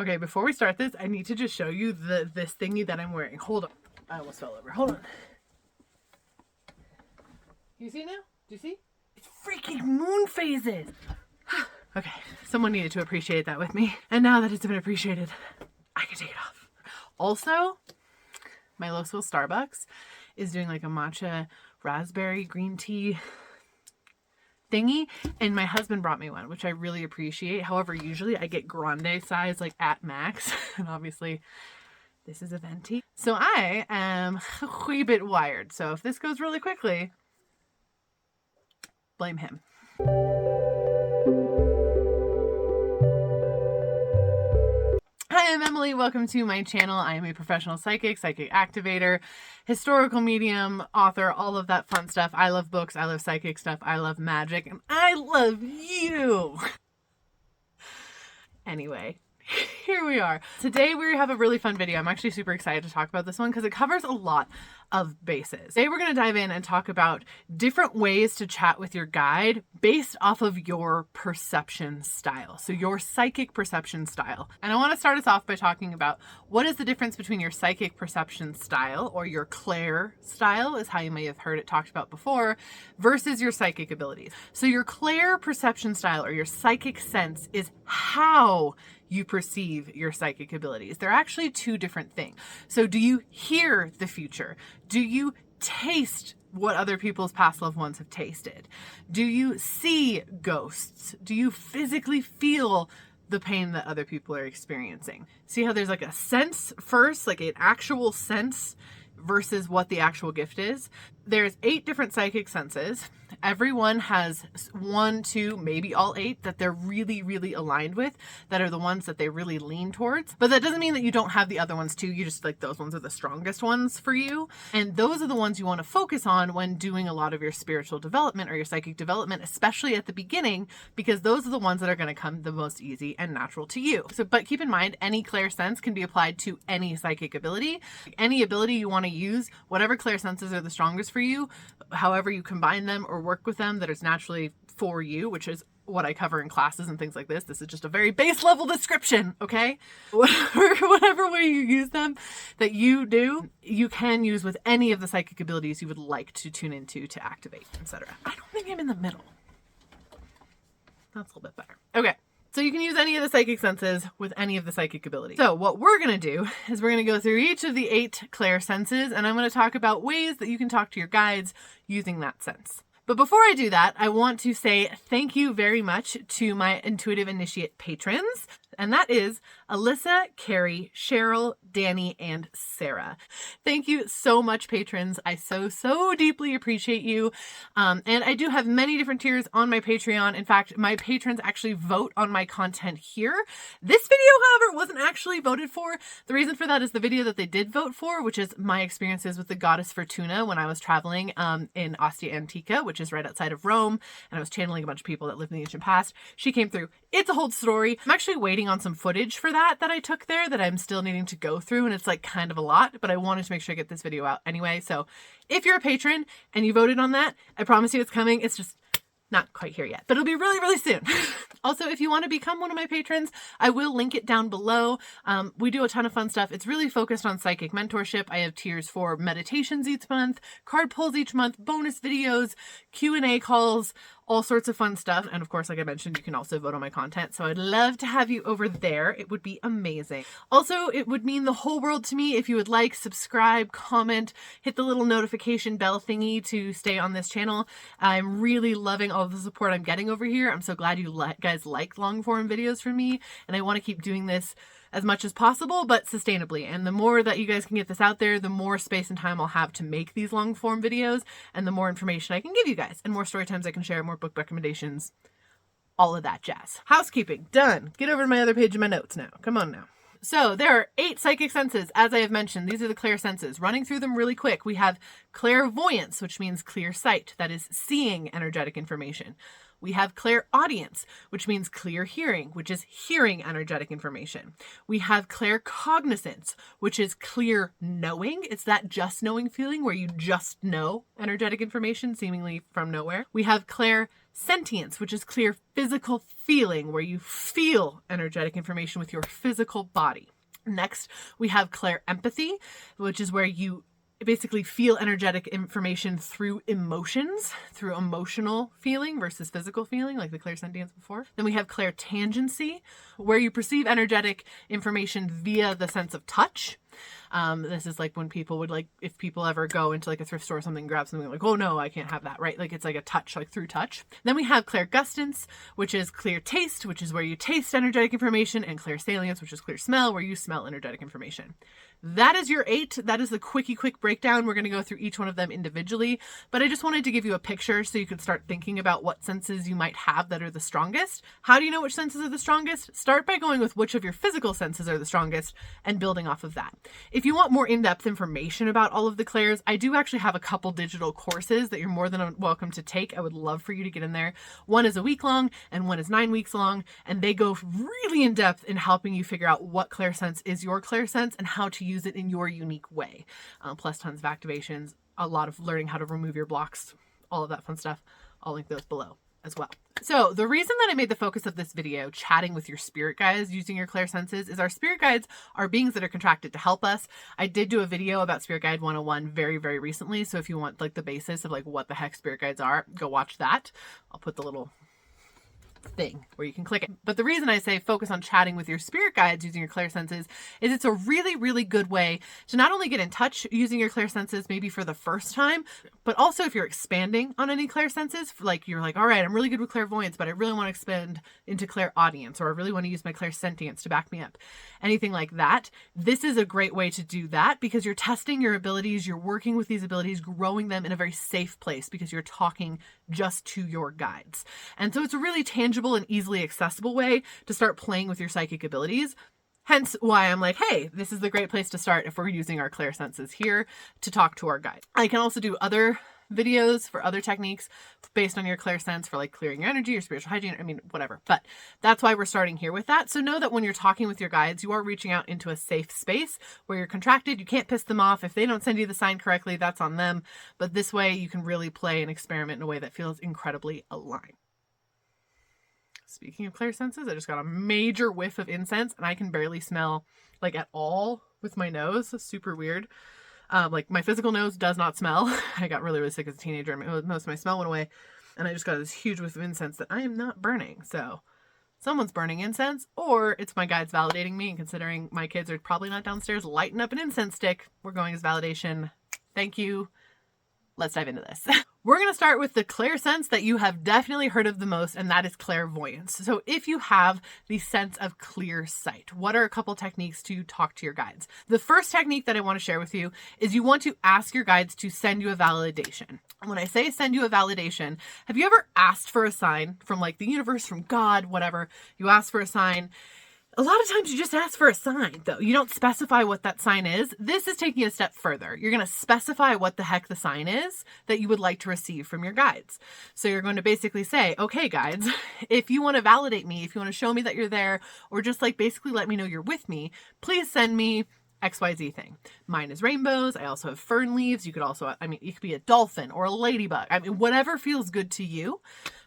Okay, before we start this, I need to just show you this thingy that I'm wearing. Hold on. I almost fell over. Hold on. Do you see now? Do you see? It's freaking moon phases. Okay, someone needed to appreciate that with me. And now that it's been appreciated, I can take it off. Also, my local Starbucks is doing like a matcha raspberry green tea thingy, and my husband brought me one, which I really appreciate. However, usually I get grande size, like at max, and obviously this is a venti. So I am a wee bit wired. So if this goes really quickly, blame him. Hi, I'm Emily. Welcome to my channel. I am a professional psychic activator, historical medium, author, all of that fun stuff. I love books. I love psychic stuff. I love magic. And I love you. Anyway, here we are. Today we have a really fun video. I'm actually super excited to talk about this one because it covers a lot of bases. Today we're going to dive in and talk about different ways to chat with your guide based off of your perception style. So your psychic perception style. And I want to start us off by talking about what is the difference between your psychic perception style, or your clair style is how you may have heard it talked about before, versus your psychic abilities. So your clair perception style, or your psychic sense, is how you perceive your psychic abilities. They're actually two different things. So do you hear the future? Do you taste what other people's past loved ones have tasted? Do you see ghosts? Do you physically feel the pain that other people are experiencing? See how there's like a sense first, like an actual sense versus what the actual gift is? There's 8 different psychic senses. Everyone has 1, 2, maybe all 8 that they're really, really aligned with, that are the ones that they really lean towards. But that doesn't mean that you don't have the other ones too. You just, like, those ones are the strongest ones for you. And those are the ones you want to focus on when doing a lot of your spiritual development or your psychic development, especially at the beginning, because those are the ones that are going to come the most easy and natural to you. So, but keep in mind, any clairsense can be applied to any psychic ability. Any ability you want to use, whatever clairsenses are the strongest for you, however you combine them or work with them that is naturally for you, which is what I cover in classes and things like this. This is just a very base level description, okay? Whatever way you use them that you do, you can use with any of the psychic abilities you would like to tune into to activate, etc. I don't think I'm in the middle. That's a little bit better. Okay. So you can use any of the psychic senses with any of the psychic abilities. So what we're going to do is we're going to go through each of the 8 clair senses, and I'm going to talk about ways that you can talk to your guides using that sense. But before I do that, I want to say thank you very much to my Intuitive Initiate patrons. And that is Alyssa, Carrie, Cheryl, Danny, and Sarah. Thank you so much, patrons. I so deeply appreciate you. And I do have many different tiers on my Patreon. In fact, my patrons actually vote on my content here. This video, however, wasn't actually voted for. The reason for that is the video that they did vote for, which is my experiences with the goddess Fortuna when I was traveling in Ostia Antica, which is right outside of Rome. And I was channeling a bunch of people that lived in the ancient past. She came through. It's a whole story. I'm actually waiting on some footage for that I took there that I'm still needing to go through, and it's like kind of a lot, but I wanted to make sure I get this video out anyway. So if you're a patron and you voted on that, I promise you it's coming. It's just not quite here yet, but it'll be really soon. Also, if you want to become one of my patrons, I will link it down below. We do a ton of fun stuff. It's really focused on psychic mentorship. I have tiers for meditations each month, card pulls each month, bonus videos, Q&A calls, all sorts of fun stuff. And of course, like I mentioned, you can also vote on my content. So I'd love to have you over there. It would be amazing. Also, it would mean the whole world to me if you would like, subscribe, comment, hit the little notification bell thingy to stay on this channel. I'm really loving all the support I'm getting over here. I'm so glad you guys like long form videos from me. And I want to keep doing this as much as possible, but sustainably. And the more that you guys can get this out there, the more space and time I'll have to make these long form videos, and the more information I can give you guys, and more story times I can share, more book recommendations, all of that jazz. Housekeeping, done. Get over to my other page of my notes now. Come on now. So there are 8 psychic senses, as I have mentioned. These are the clair senses. Running through them really quick, we have clairvoyance, which means clear sight. That is seeing energetic information. We have clairaudience, which means clear hearing, which is hearing energetic information. We have claircognizance, which is clear knowing. It's that just knowing feeling where you just know energetic information seemingly from nowhere. We have clairsentience, which is clear physical feeling, where you feel energetic information with your physical body. Next, we have clairempathy, which is where you basically feel energetic information through emotions, through emotional feeling versus physical feeling, like the clairsentience before. Then we have clairtangency, where you perceive energetic information via the sense of touch. This is like when people would if people ever go into like a thrift store or something, grab something like, oh no, I can't have that, right? Like it's like a touch, like through touch. Then we have clairgustance, which is clear taste, which is where you taste energetic information, and clairsalience, which is clear smell, where you smell energetic information. That is your 8. That is the quick breakdown. We're going to go through each one of them individually, but I just wanted to give you a picture so you could start thinking about what senses you might have that are the strongest. How do you know which senses are the strongest? Start by going with which of your physical senses are the strongest and building off of that. If you want more in-depth information about all of the clairs, I do actually have a couple digital courses that you're more than welcome to take. I would love for you to get in there. One is a week long and one is 9 weeks long, and they go really in depth in helping you figure out what clairsense is your clairsense and how to use it in your unique way. Plus tons of activations, a lot of learning how to remove your blocks, all of that fun stuff. I'll link those below as well. So the reason that I made the focus of this video chatting with your spirit guides using your clairsenses is our spirit guides are beings that are contracted to help us. I did do a video about Spirit Guide 101 very, very recently. So if you want like the basis of like what the heck spirit guides are, go watch that. I'll put the little thing where you can click it. But the reason I say focus on chatting with your spirit guides using your clairsenses is it's a really, really good way to not only get in touch using your clairsenses maybe for the first time, but also if you're expanding on any clairsenses, like you're like, all right, I'm really good with clairvoyance, but I really want to expand into clairaudience, or I really want to use my clairsentience to back me up. Anything like that. This is a great way to do that because you're testing your abilities, you're working with these abilities, growing them in a very safe place because you're talking just to your guides. And so it's a really tangible and easily accessible way to start playing with your psychic abilities. Hence why I'm like, hey, this is the great place to start if we're using our clairsenses here to talk to our guide. I can also do other videos for other techniques based on your clairsense for like clearing your energy or spiritual hygiene. I mean, whatever. But that's why we're starting here with that. So know that when you're talking with your guides, you are reaching out into a safe space where you're contracted. You can't piss them off. If they don't send you the sign correctly, that's on them. But this way you can really play and experiment in a way that feels incredibly aligned. Speaking of clairsenses, I just got a major whiff of incense and I can barely smell like at all with my nose. It's super weird. Like my physical nose does not smell. I got really, really sick as a teenager and most of my smell went away. And I just got this huge whiff of incense that I am not burning. So someone's burning incense, or it's my guides validating me. And considering my kids are probably not downstairs lighting up an incense stick, we're going as validation. Thank you. Let's dive into this. We're going to start with the clairsense that you have definitely heard of the most, and that is clairvoyance. So if you have the sense of clear sight, what are a couple techniques to talk to your guides? The first technique that I want to share with you is you want to ask your guides to send you a validation. When I say send you a validation, have you ever asked for a sign from like the universe, from God, whatever? You ask for a sign. A lot of times you just ask for a sign, though. You don't specify what that sign is. This is taking it a step further. You're going to specify what the heck the sign is that you would like to receive from your guides. So you're going to basically say, okay, guides, if you want to validate me, if you want to show me that you're there, or just like basically let me know you're with me, please send me XYZ thing. Mine is rainbows. I also have fern leaves. You could also, I mean, it could be a dolphin or a ladybug. I mean, whatever feels good to you,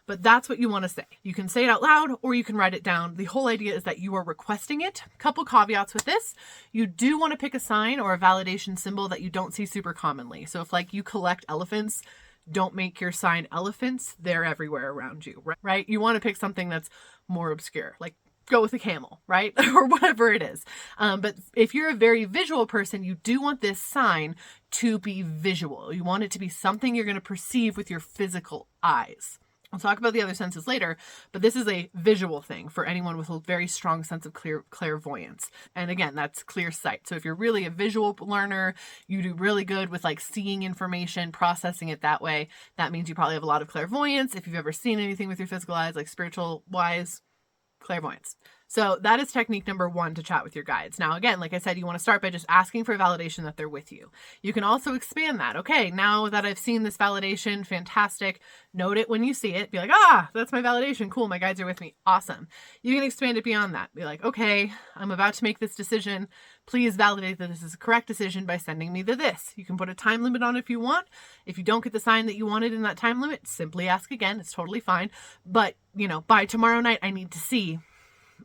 but that's what you want to say. You can say it out loud or you can write it down. The whole idea is that you are requesting it. Couple caveats with this. You do want to pick a sign or a validation symbol that you don't see super commonly. So if like you collect elephants, don't make your sign elephants. They're everywhere around you, right? You want to pick something that's more obscure, like go with a camel, right? Or whatever it is. But if you're a very visual person, you do want this sign to be visual. You want it to be something you're going to perceive with your physical eyes. I'll talk about the other senses later, but this is a visual thing for anyone with a very strong sense of clairvoyance. And again, that's clear sight. So if you're really a visual learner, you do really good with like seeing information, processing it that way. That means you probably have a lot of clairvoyance. If you've ever seen anything with your physical eyes, like spiritual wise, clairvoyance. So that is technique number 1 to chat with your guides. Now, again, like I said, you want to start by just asking for validation that they're with you. You can also expand that. Okay, now that I've seen this validation, fantastic. Note it when you see it. Be like, that's my validation. Cool, my guides are with me. Awesome. You can expand it beyond that. Be like, okay, I'm about to make this decision. Please validate that this is a correct decision by sending me to this. You can put a time limit on it if you want. If you don't get the sign that you wanted in that time limit, simply ask again. It's totally fine. But, by tomorrow night, I need to see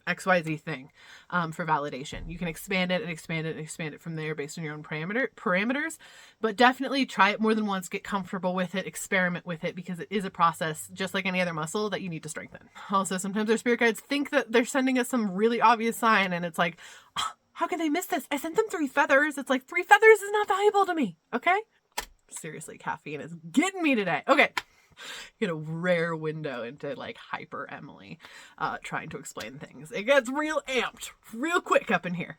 XYZ thing for validation. You can expand it and expand it and expand it from there based on your own parameters, but definitely try it more than once, get comfortable with it, experiment with it, because it is a process just like any other muscle that you need to strengthen. Also, sometimes our spirit guides think that they're sending us some really obvious sign and it's like, how can they miss this? I sent them 3 feathers. It's like 3 feathers is not valuable to me. Okay. Seriously, caffeine is getting me today. Okay. Get a rare window into like hyper Emily trying to explain things. It gets real amped real quick up in here.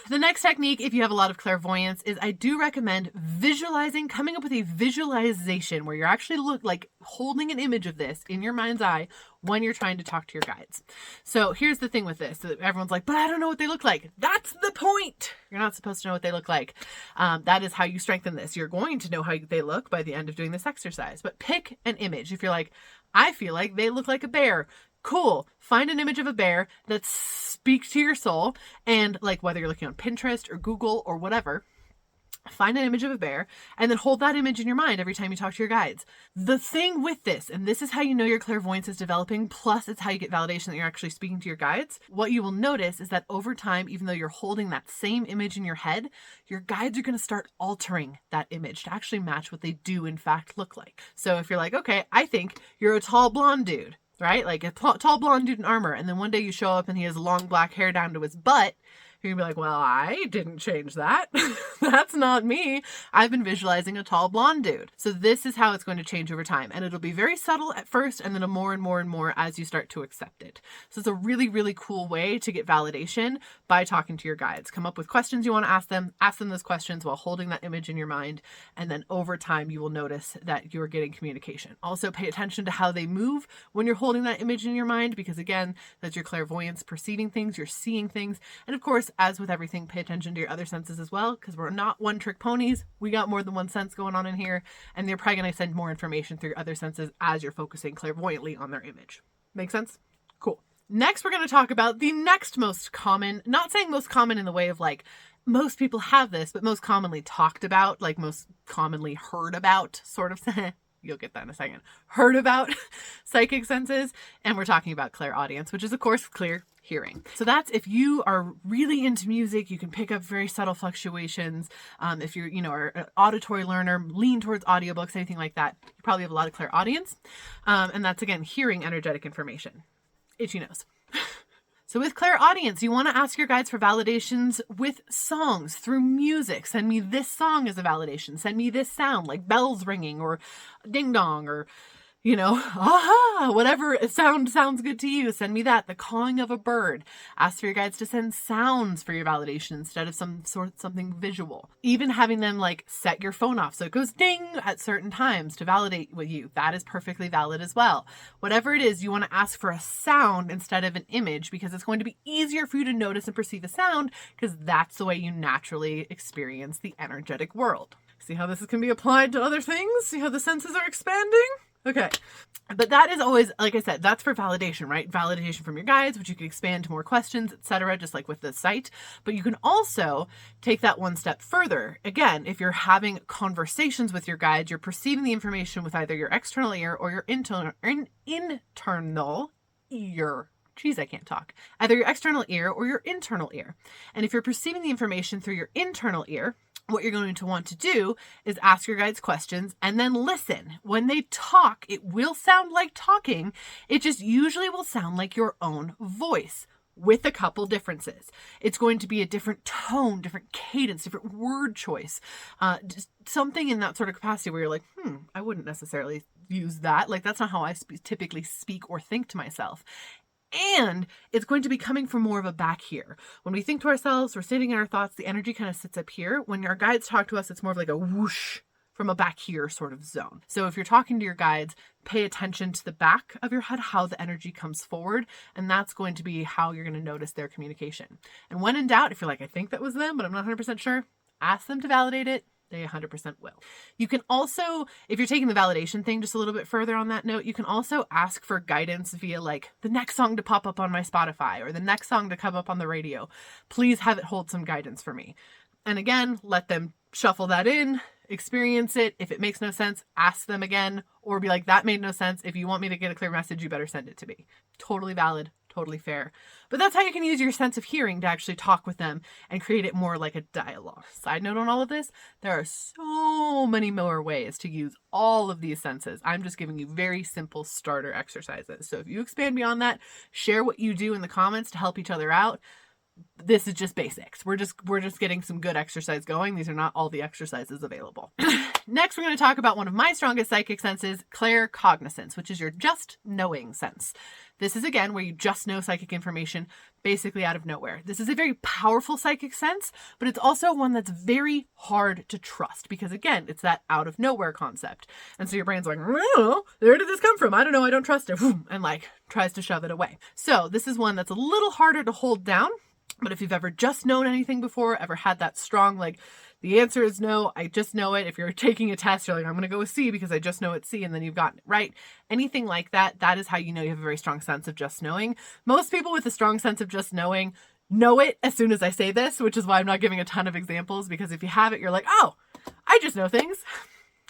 The next technique, if you have a lot of clairvoyance, is I do recommend visualizing, coming up with a visualization where you're actually holding an image of this in your mind's eye when you're trying to talk to your guides. So here's the thing with this. Everyone's like, but I don't know what they look like. That's the point. You're not supposed to know what they look like. That is how you strengthen this. You're going to know how they look by the end of doing this exercise. But pick an image. If you're like, I feel like they look like a bear. Cool. Find an image of a bear that speaks to your soul. And whether you're looking on Pinterest or Google or whatever, find an image of a bear and then hold that image in your mind every time you talk to your guides. The thing with this, and this is how you know your clairvoyance is developing, plus it's how you get validation that you're actually speaking to your guides. What you will notice is that over time, even though you're holding that same image in your head, your guides are going to start altering that image to actually match what they do in fact look like. So if you're like, okay, I think you're a tall blonde dude, right? Like a tall blonde dude in armor. And then one day you show up and he has long black hair down to his butt. You're gonna be like, well, I didn't change that. That's not me. I've been visualizing a tall blonde dude. So this is how it's going to change over time. And it'll be very subtle at first and then a more and more and more as you start to accept it. So it's a really, really cool way to get validation by talking to your guides. Come up with questions you want to ask them those questions while holding that image in your mind. And then over time, you will notice that you're getting communication. Also pay attention to how they move when you're holding that image in your mind, because again, that's your clairvoyance perceiving things, you're seeing things. And of course, as with everything, pay attention to your other senses as well, because we're not one-trick ponies. We got more than one sense going on in here, and they're probably going to send more information through your other senses as you're focusing clairvoyantly on their image. Make sense? Cool. Next, we're going to talk about the next most common, not saying most common in the way of most people have this, but most commonly talked about, most commonly heard about, sort of. You'll get that in a second. Heard about psychic senses. And we're talking about clairaudience, which is, of course, clear hearing. So that's if you are really into music, you can pick up very subtle fluctuations. If you're, are an auditory learner, lean towards audiobooks, anything like that, you probably have a lot of clairaudience. And that's, again, hearing energetic information. Itchy nose. So with clairaudience, you want to ask your guides for validations with songs, through music. Send me this song as a validation. Send me this sound, like bells ringing or ding dong or, aha, whatever sounds good to you. Send me that. The cawing of a bird. Ask for your guides to send sounds for your validation instead of something visual. Even having them set your phone off so it goes ding at certain times to validate with you. That is perfectly valid as well. Whatever it is, you want to ask for a sound instead of an image, because it's going to be easier for you to notice and perceive a sound, because that's the way you naturally experience the energetic world. See how this can be applied to other things? See how the senses are expanding? Okay. But that is always, like I said, that's for validation, right? Validation from your guides, which you can expand to more questions, etc., just like with the site. But you can also take that one step further. Again, if you're having conversations with your guides, you're perceiving the information with either your external ear or your internal ear. Geez, I can't talk. Either your external ear or your internal ear. And if you're perceiving the information through your internal ear, what you're going to want to do is ask your guides questions and then listen. When they talk, it will sound like talking. It just usually will sound like your own voice with a couple differences. It's going to be a different tone, different cadence, different word choice, just something in that sort of capacity where you're like, I wouldn't necessarily use that. That's not how I typically speak or think to myself. And it's going to be coming from more of a back here. When we think to ourselves, we're sitting in our thoughts, the energy kind of sits up here. When our guides talk to us, it's more of like a whoosh from a back here sort of zone. So if you're talking to your guides, pay attention to the back of your head, how the energy comes forward, and that's going to be how you're going to notice their communication. And when in doubt, if you're like, I think that was them, but I'm not 100% sure, ask them to validate it. They 100% will. You can also, if you're taking the validation thing just a little bit further on that note, you can also ask for guidance via like the next song to pop up on my Spotify or the next song to come up on the radio. Please have it hold some guidance for me. And again, let them shuffle that in, experience it. If it makes no sense, ask them again, or be like, that made no sense. If you want me to get a clear message, you better send it to me. Totally valid, totally fair. But that's how you can use your sense of hearing to actually talk with them and create it more like a dialogue. Side note on all of this, there are so many more ways to use all of these senses. I'm just giving you very simple starter exercises. So if you expand beyond that, share what you do in the comments to help each other out. This is just basics. We're just getting some good exercise going. These are not all the exercises available. Next, we're going to talk about one of my strongest psychic senses, claircognizance, which is your just knowing sense. This is, again, where you just know psychic information basically out of nowhere. This is a very powerful psychic sense, but it's also one that's very hard to trust because, again, it's that out of nowhere concept. And so your brain's like, oh, where did this come from? I don't know. I don't trust it. And like tries to shove it away. So this is one that's a little harder to hold down. But if you've ever just known anything before, ever had that strong, like, the answer is no, I just know it. If you're taking a test, you're like, I'm going to go with C because I just know it's C, and then you've gotten it right. Anything like that, that is how you know you have a very strong sense of just knowing. Most people with a strong sense of just knowing know it as soon as I say this, which is why I'm not giving a ton of examples, because if you have it, you're like, oh, I just know things,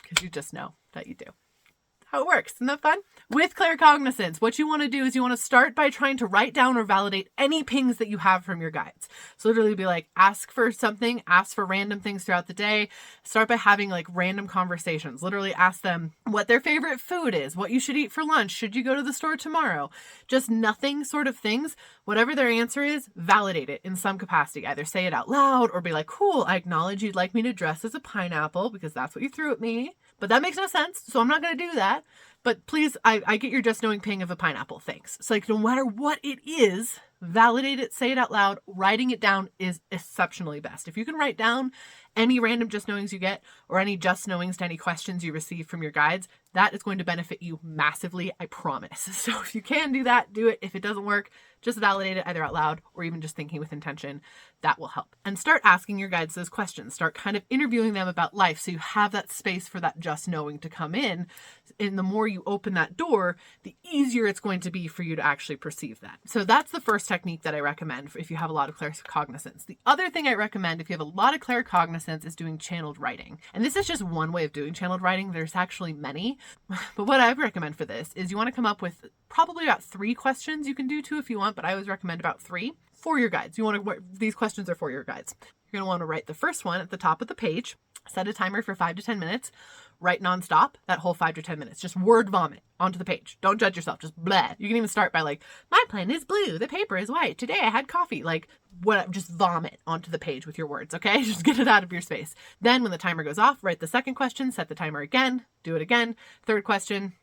because you just know that you do. How it works. Isn't that fun? With claircognizance, what you want to do is you want to start by trying to write down or validate any pings that you have from your guides. So literally be like, ask for something, ask for random things throughout the day. Start by having like random conversations. Literally ask them what their favorite food is, what you should eat for lunch, should you go to the store tomorrow? Just nothing sort of things. Whatever their answer is, validate it in some capacity. Either say it out loud or be like, cool, I acknowledge you'd like me to dress as a pineapple because that's what you threw at me. But that makes no sense, so I'm not going to do that. But please, I get your just knowing ping of a pineapple, thanks. So like, no matter what it is, validate it, say it out loud. Writing it down is exceptionally best. If you can write down any random just knowings you get or any just knowings to any questions you receive from your guides, that is going to benefit you massively, I promise. So if you can do that, do it. If it doesn't work, just validate it either out loud or even just thinking with intention. That will help. And start asking your guides those questions. Start kind of interviewing them about life so you have that space for that just knowing to come in. And the more you open that door, the easier it's going to be for you to actually perceive that. So that's the first technique that I recommend if you have a lot of claircognizance. The other thing I recommend if you have a lot of claircognizance is doing channeled writing. And this is just one way of doing channeled writing. There's actually many. But what I recommend for this is you want to come up with probably about 3 questions. You can do 2 if you want, but I always recommend about 3 for your guides. These questions are for your guides. You're going to want to write the first one at the top of the page, set a timer for 5 to 10 minutes, write nonstop that whole 5 to 10 minutes. Just word vomit onto the page. Don't judge yourself. Just blah. You can even start by like, my pen is blue. The paper is white. Today I had coffee. Like, what? Just vomit onto the page with your words. Okay. Just get it out of your space. Then when the timer goes off, write the second question, set the timer again, do it again. Third question,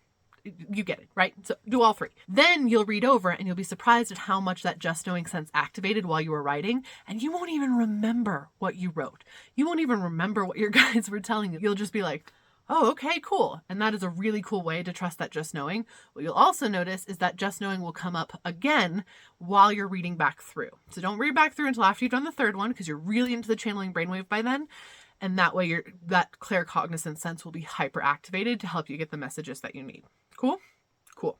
you get it, right? So do all 3. Then you'll read over and you'll be surprised at how much that just knowing sense activated while you were writing. And you won't even remember what you wrote. You won't even remember what your guides were telling you. You'll just be like, oh, okay, cool. And that is a really cool way to trust that just knowing. What you'll also notice is that just knowing will come up again while you're reading back through. So don't read back through until after you've done the 3rd one because you're really into the channeling brainwave by then. And that way that claircognizant sense will be hyperactivated to help you get the messages that you need. Cool? Cool.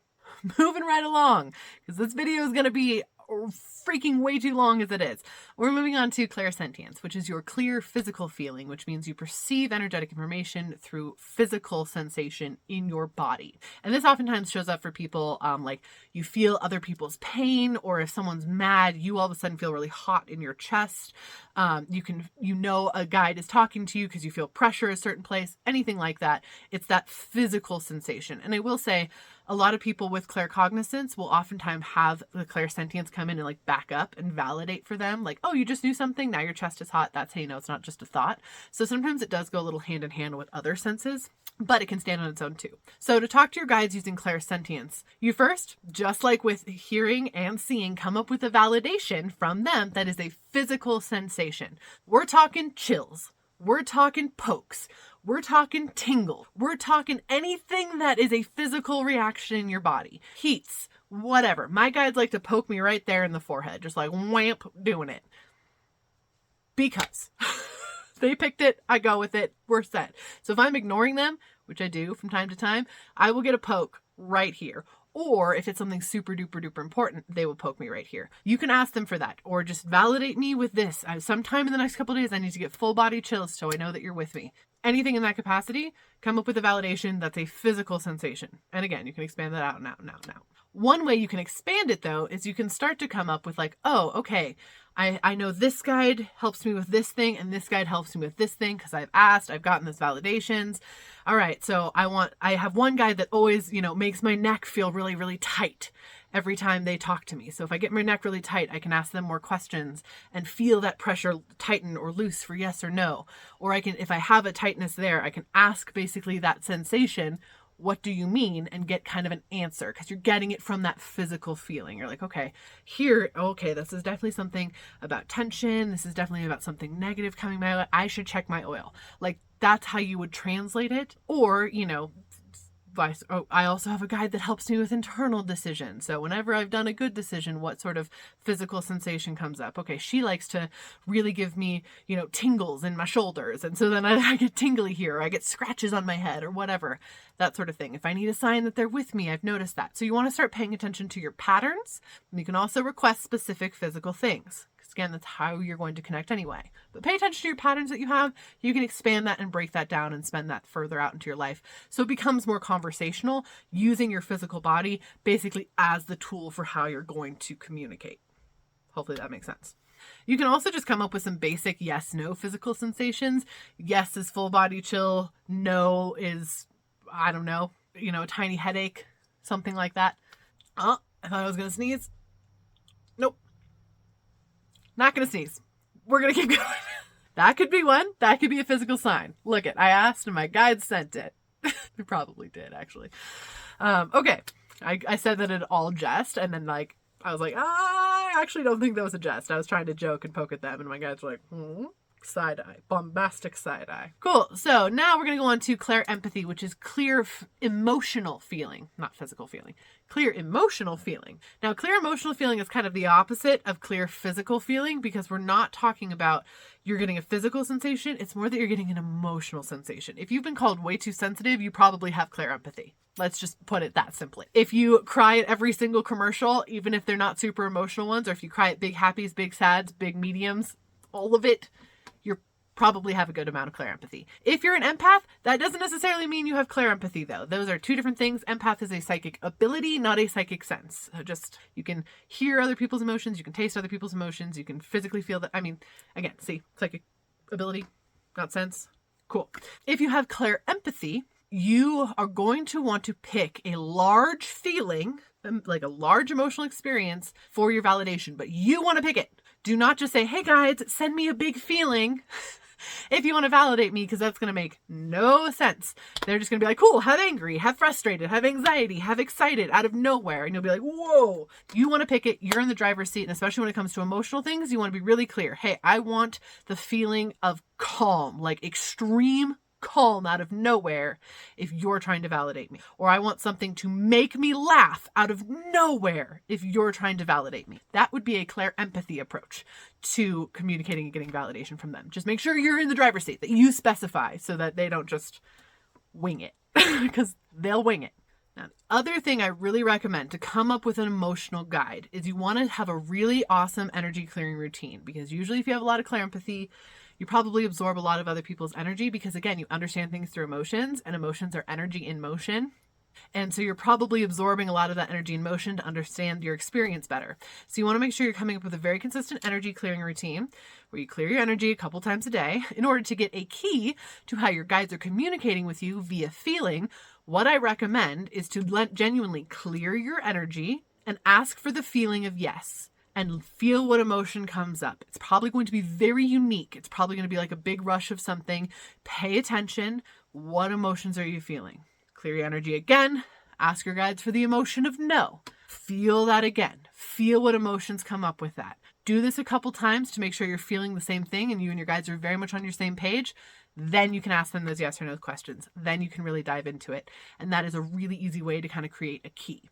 Moving right along, because this video is going to be freaking way too long as it is. We're moving on to clairsentience, which is your clear physical feeling, which means you perceive energetic information through physical sensation in your body. And this oftentimes shows up for people like you feel other people's pain, or if someone's mad, you all of a sudden feel really hot in your chest. You know a guide is talking to you because you feel pressure a certain place, anything like that. It's that physical sensation. And I will say, a lot of people with claircognizance will oftentimes have the clairsentience come in and like back up and validate for them. Like, oh, you just knew something. Now your chest is hot. That's how you know it's not just a thought. So sometimes it does go a little hand in hand with other senses, but it can stand on its own too. So to talk to your guides using clairsentience, you first, just like with hearing and seeing, come up with a validation from them that is a physical sensation. We're talking chills. We're talking pokes. We're talking tingle. We're talking anything that is a physical reaction in your body. Heats, whatever. My guides like to poke me right there in the forehead, just like whamp, doing it. Because they picked it, I go with it, we're set. So if I'm ignoring them, which I do from time to time, I will get a poke right here. Or if it's something super duper duper important, they will poke me right here. You can ask them for that, or just validate me with this. Sometime in the next couple of days, I need to get full body chills so I know that you're with me. Anything in that capacity, come up with a validation that's a physical sensation. And again, you can expand that out now. One way you can expand it though, is you can start to come up with like, oh, okay, I know this guide helps me with this thing and this guide helps me with this thing because I've asked, I've gotten this validations. All right, so I have one guide that always, makes my neck feel really, really tight every time they talk to me. So if I get my neck really tight, I can ask them more questions and feel that pressure tighten or loose for yes or no. Or I can, if I have a tightness there, I can ask basically that sensation, what do you mean? And get kind of an answer because you're getting it from that physical feeling. You're like, okay, this is definitely something about tension. This is definitely about something negative coming my way. I should check my oil. Like that's how you would translate it. Or, I also have a guide that helps me with internal decisions. So whenever I've done a good decision, what sort of physical sensation comes up? Okay, she likes to really give me, tingles in my shoulders. And so then I get tingly here, or I get scratches on my head or whatever, that sort of thing. If I need a sign that they're with me, I've noticed that. So you want to start paying attention to your patterns. And you can also request specific physical things. Again, that's how you're going to connect anyway. But pay attention to your patterns that you have. You can expand that and break that down and spend that further out into your life. So it becomes more conversational, using your physical body basically as the tool for how you're going to communicate. Hopefully that makes sense. You can also just come up with some basic yes, no physical sensations. Yes is full body chill. No is, I don't know, a tiny headache, something like that. Oh, I thought I was going to sneeze. Nope. Not going to sneeze. We're going to keep going. That could be one. That could be a physical sign. Look it. I asked and my guide sent it. They probably did, actually. Okay. I said that it all jest. And then I was like, I actually don't think that was a jest. I was trying to joke and poke at them. And my guides were like, side eye, bombastic side eye. Cool. So now we're going to go on to clairempathy, which is clear emotional feeling, not physical feeling. Clear emotional feeling. Now, clear emotional feeling is kind of the opposite of clear physical feeling because we're not talking about you're getting a physical sensation. It's more that you're getting an emotional sensation. If you've been called way too sensitive, you probably have clairempathy. Let's just put it that simply. If you cry at every single commercial, even if they're not super emotional ones, or if you cry at big happies, big sads, big mediums, all of it, probably have a good amount of clairempathy. If you're an empath, that doesn't necessarily mean you have clairempathy though. Those are two different things. Empath is a psychic ability, not a psychic sense. So just, you can hear other people's emotions, you can taste other people's emotions, you can physically feel that. Again, see, psychic ability, not sense. Cool. If you have clairempathy, you are going to want to pick a large feeling, like a large emotional experience for your validation, but you want to pick it. Do not just say, hey guys, send me a big feeling. If you want to validate me, because that's going to make no sense. They're just going to be like, cool, have angry, have frustrated, have anxiety, have excited out of nowhere. And you'll be like, whoa, you want to pick it. You're in the driver's seat. And especially when it comes to emotional things, you want to be really clear. Hey, I want the feeling of calm, like extreme calm out of nowhere if you're trying to validate me. Or I want something to make me laugh out of nowhere if you're trying to validate me. That would be a clairempathy approach to communicating and getting validation from them. Just make sure you're in the driver's seat, that you specify so that they don't just wing it because they'll wing it. Now, the other thing I really recommend to come up with an emotional guide is you want to have a really awesome energy clearing routine, because usually if you have a lot of clairempathy, you probably absorb a lot of other people's energy because, again, you understand things through emotions, and emotions are energy in motion. And so you're probably absorbing a lot of that energy in motion to understand your experience better. So you want to make sure you're coming up with a very consistent energy clearing routine where you clear your energy a couple times a day in order to get a key to how your guides are communicating with you via feeling. What I recommend is to genuinely clear your energy and ask for the feeling of yes. And feel what emotion comes up. It's probably going to be very unique. It's probably going to be like a big rush of something. Pay attention. What emotions are you feeling? Clear your energy again. Ask your guides for the emotion of no. Feel that again. Feel what emotions come up with that. do this a couple times to make sure you're feeling the same thing and you and your guides are very much on your same page, then you can ask them those yes or no questions. Then you can really dive into it. And that is a really easy way to kind of create a key.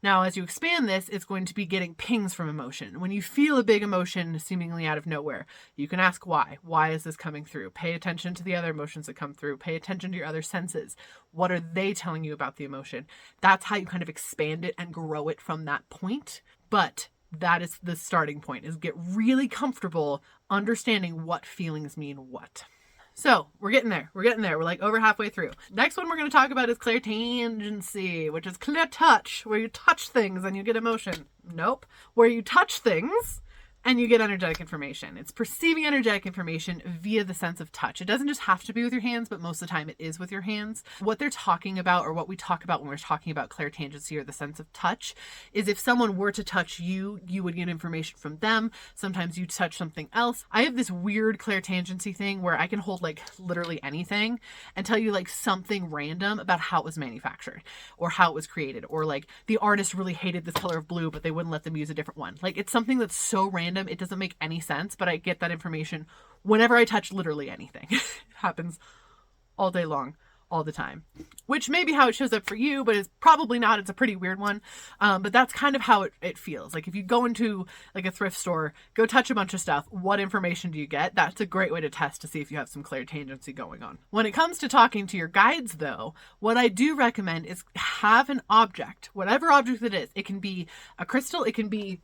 Now, as you expand this, it's going to be getting pings from emotion. When you feel a big emotion seemingly out of nowhere, you can ask why. Why is this coming through? Pay attention to the other emotions that come through. Pay attention to your other senses. What are they telling you about the emotion? That's how you kind of expand it and grow it from that point. But that is the starting point, is get really comfortable understanding what feelings mean what. So we're getting there. We're like over halfway through. Next one we're going to talk about is clairtangency, which is clair touch, where you touch things and you get emotion. Nope. Where you touch things and you get energetic information. It's perceiving energetic information via the sense of touch. It doesn't just have to be with your hands, but most of the time it is with your hands. What they're talking about, or what we talk about when we're talking about clairtangency or the sense of touch, is if someone were to touch you, you would get information from them. Sometimes you touch something else. I have this weird clairtangency thing where I can hold like literally anything and tell you like something random about how it was manufactured or how it was created, or like the artist really hated this color of blue, but they wouldn't let them use a different one. Like it's something that's so random. It doesn't make any sense, but I get that information whenever I touch literally anything. It happens all day long, all the time, which may be how it shows up for you, but it's probably not. It's a pretty weird one. But that's kind of how it feels. Like if you go into like a thrift store, go touch a bunch of stuff, what information do you get? That's a great way to test to see if you have some clairtangency going on. When it comes to talking to your guides though, what I do recommend is have an object, whatever object it is. It can be a crystal. It can be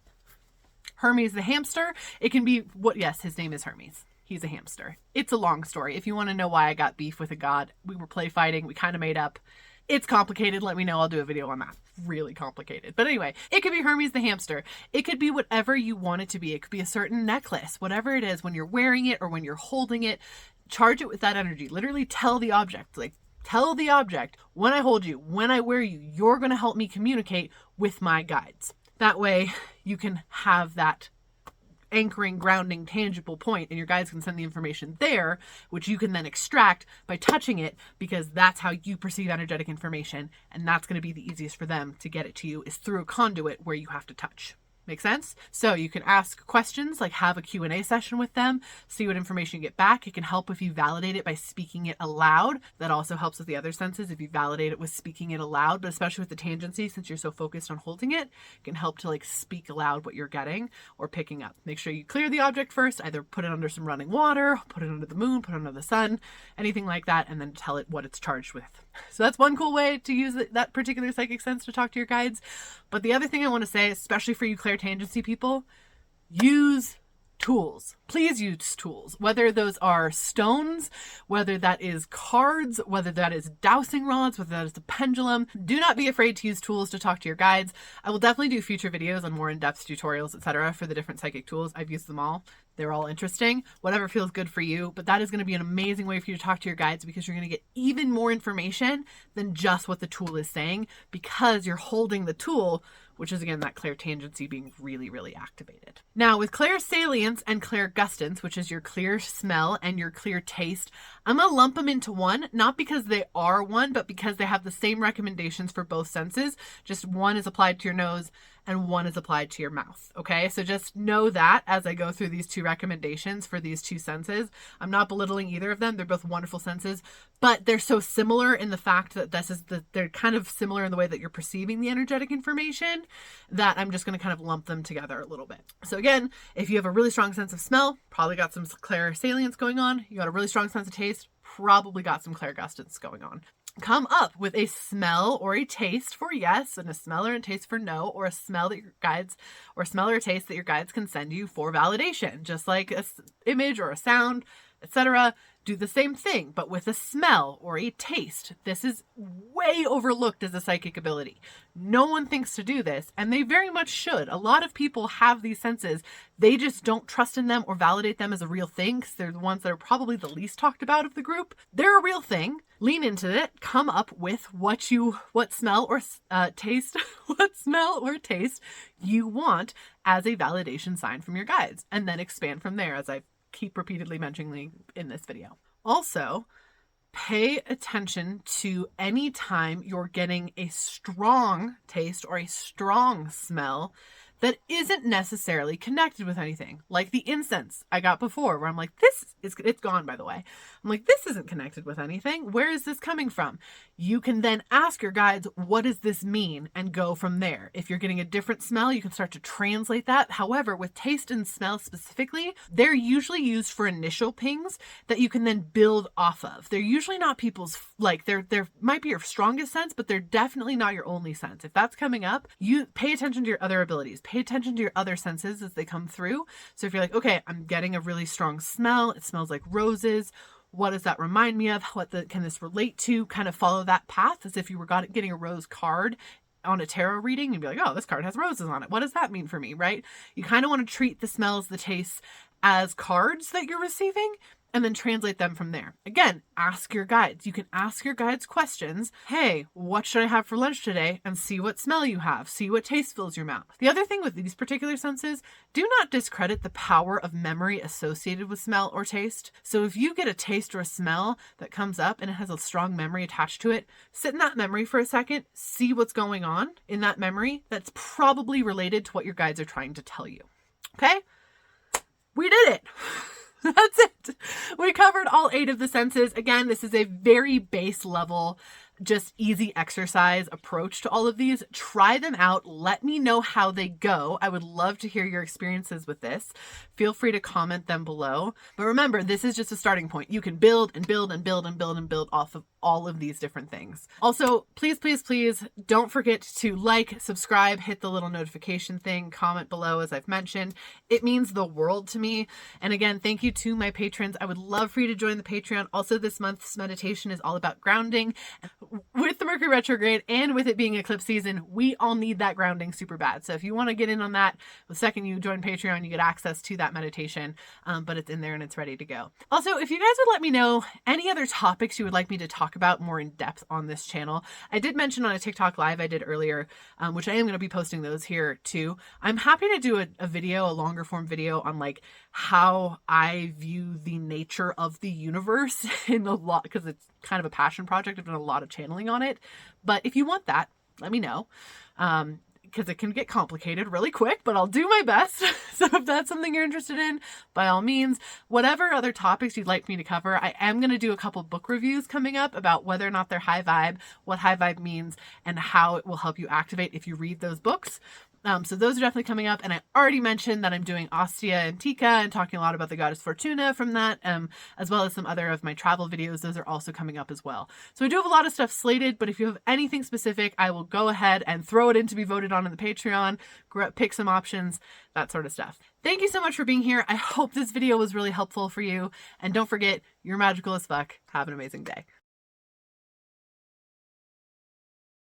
Hermes the hamster. It can be yes, his name is Hermes. He's a hamster. It's a long story. If you want to know why I got beef with a god, we were play fighting. We kind of made up. It's complicated. Let me know. I'll do a video on that. Really complicated. But anyway, it could be Hermes the hamster. It could be whatever you want it to be. It could be a certain necklace, whatever it is, when you're wearing it or when you're holding it, charge it with that energy. Literally tell the object, when I hold you, when I wear you, you're going to help me communicate with my guides. That way you can have that anchoring, grounding, tangible point, and your guides can send the information there, which you can then extract by touching it, because that's how you perceive energetic information, and that's going to be the easiest for them to get it to you, is through a conduit where you have to touch. Make sense? So you can ask questions, like have a Q&A session with them, see what information you get back. It can help if you validate it by speaking it aloud. That also helps with the other senses if you validate it with speaking it aloud, but especially with the tangency, since you're so focused on holding it, it can help to like speak aloud what you're getting or picking up. Make sure you clear the object first, either put it under some running water, put it under the moon, put it under the sun, anything like that, and then tell it what it's charged with. So that's one cool way to use that particular psychic sense to talk to your guides. But the other thing I want to say, especially for you clairtangency people, use tools. Please use tools, whether those are stones, whether that is cards, whether that is dowsing rods, whether that is a pendulum. Do not be afraid to use tools to talk to your guides. I will definitely do future videos on more in-depth tutorials, etc. for the different psychic tools. I've used them all. They're all interesting, whatever feels good for you, but that is going to be an amazing way for you to talk to your guides, because you're going to get even more information than just what the tool is saying, because you're holding the tool, which is again that clairtangency being really, really activated. Now with clairsalience and clairgustance, which is your clear smell and your clear taste, I'm going to lump them into one, not because they are one, but because they have the same recommendations for both senses. Just one is applied to your nose and one is applied to your mouth. Okay, so just know that as I go through these two recommendations for these two senses. I'm not belittling either of them. They're both wonderful senses, but they're so similar in the fact that they're kind of similar in the way that you're perceiving the energetic information, that I'm just going to kind of lump them together a little bit. So again, if you have a really strong sense of smell, probably got some clairsalience going on. You got a really strong sense of taste, probably got some clairgustance going on. Come up with a smell or a taste for yes, and a smell or a taste for no, or a smell that your guides, or smell or a taste that your guides can send you for validation, just like a image or a sound, etc. Do the same thing, but with a smell or a taste. This is way overlooked as a psychic ability. No one thinks to do this, and they very much should. A lot of people have these senses. They just don't trust in them or validate them as a real thing, because they're the ones that are probably the least talked about of the group. They're a real thing. Lean into it. Come up with what smell or taste, what smell or taste you want as a validation sign from your guides, and then expand from there, as I keep repeatedly mentioning in this video. Also, pay attention to any time you're getting a strong taste or a strong smell that isn't necessarily connected with anything. Like the incense I got before, where I'm like, it's gone, by the way. I'm like, this isn't connected with anything. Where is this coming from? You can then ask your guides, what does this mean? And go from there. If you're getting a different smell, you can start to translate that. However, with taste and smell specifically, they're usually used for initial pings that you can then build off of. They're usually not people's, like, they're might be your strongest sense, but they're definitely not your only sense. If that's coming up, you pay attention to your other abilities, pay attention to your other senses as they come through. So if you're like, okay, I'm getting a really strong smell, it smells like roses. What does that remind me of? Can this relate to? Kind of follow that path as if you were getting a rose card on a tarot reading. You'd be like, oh, this card has roses on it. What does that mean for me, right? You kind of want to treat the smells, the tastes as cards that you're receiving, and then translate them from there. Again, ask your guides. You can ask your guides questions. Hey, what should I have for lunch today? And see what smell you have. See what taste fills your mouth. The other thing with these particular senses, do not discredit the power of memory associated with smell or taste. So if you get a taste or a smell that comes up and it has a strong memory attached to it, sit in that memory for a second, see what's going on in that memory that's probably related to what your guides are trying to tell you. Okay? We did it. That's it. We covered all 8 of the senses. Again, this is a very base level, just easy exercise approach to all of these. Try them out. Let me know how they go. I would love to hear your experiences with this. Feel free to comment them below. But remember, this is just a starting point. You can build and build and build and build and build off of all of these different things. Also, please, please, please don't forget to like, subscribe, hit the little notification thing, comment below as I've mentioned. It means the world to me. And again, thank you to my patrons. I would love for you to join the Patreon. Also, this month's meditation is all about grounding. With the Mercury retrograde and with it being eclipse season, we all need that grounding super bad. So if you want to get in on that, the second you join Patreon, you get access to that meditation, but it's in there and it's ready to go. Also, if you guys would let me know any other topics you would like me to talk about more in depth on this channel. I did mention on a TikTok live I did earlier, which I am going to be posting those here too. I'm happy to do a video, a longer form video on like how I view the nature of the universe in a lot, because it's kind of a passion project. I've done a lot of channeling on it, but if you want that, let me know. Because it can get complicated really quick, but I'll do my best. So if that's something you're interested in, by all means, whatever other topics you'd like me to cover, I am going to do a couple book reviews coming up about whether or not they're high vibe, what high vibe means, and how it will help you activate if you read those books. So those are definitely coming up. And I already mentioned that I'm doing Ostia Antica and talking a lot about the goddess Fortuna from that, as well as some other of my travel videos. Those are also coming up as well. So I do have a lot of stuff slated, but if you have anything specific, I will go ahead and throw it in to be voted on in the Patreon, pick some options, that sort of stuff. Thank you so much for being here. I hope this video was really helpful for you. And don't forget, you're magical as fuck. Have an amazing day.